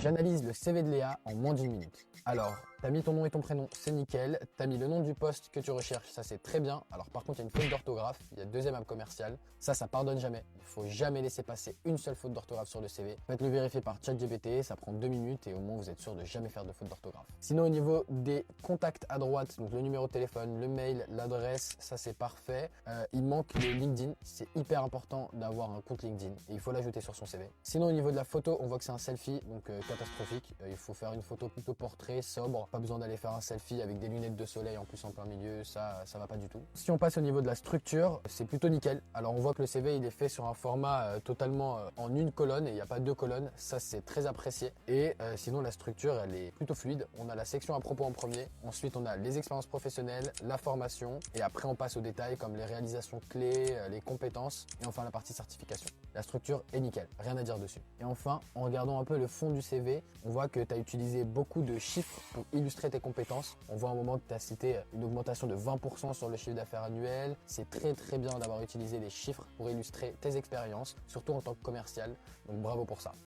J'analyse le CV de Léa en moins d'une minute. Alors, t'as mis ton nom et ton prénom, c'est nickel. T'as mis le nom du poste que tu recherches, ça c'est très bien. Alors par contre, il y a une faute d'orthographe, il y a deuxième app commercial. Ça pardonne jamais. Il faut jamais laisser passer une seule faute d'orthographe sur le CV. Faites-le vérifier par ChatGPT, ça prend 2 minutes et au moins vous êtes sûr de jamais faire de faute d'orthographe. Sinon, au niveau des contacts à droite, donc le numéro de téléphone, le mail, l'adresse, ça c'est parfait. Il manque le LinkedIn, c'est hyper important d'avoir un compte LinkedIn et il faut l'ajouter sur son CV. Sinon, au niveau de la photo, on voit que c'est un selfie, donc catastrophique. Il faut faire une photo plutôt portrait, sobre, pas besoin d'aller faire un selfie avec des lunettes de soleil en plus en plein milieu, ça va pas du tout. Si on passe au niveau de la structure, c'est plutôt nickel. Alors on voit que le CV il est fait sur un format totalement en une colonne et il n'y a pas deux colonnes, ça c'est très apprécié. Et sinon la structure elle est plutôt fluide. On a la section à propos en premier, ensuite on a les expériences professionnelles, la formation et après on passe aux détails comme les réalisations clés, les compétences et enfin la partie certification. La structure est nickel, rien à dire dessus. Et enfin, en regardant un peu le fond du CV, on voit que tu as utilisé beaucoup de chiffres pour illustrer tes compétences. On voit un moment que tu as cité une augmentation de 20% sur le chiffre d'affaires annuel. C'est très bien d'avoir utilisé les chiffres pour illustrer tes expériences, surtout en tant que commercial. Donc bravo pour ça.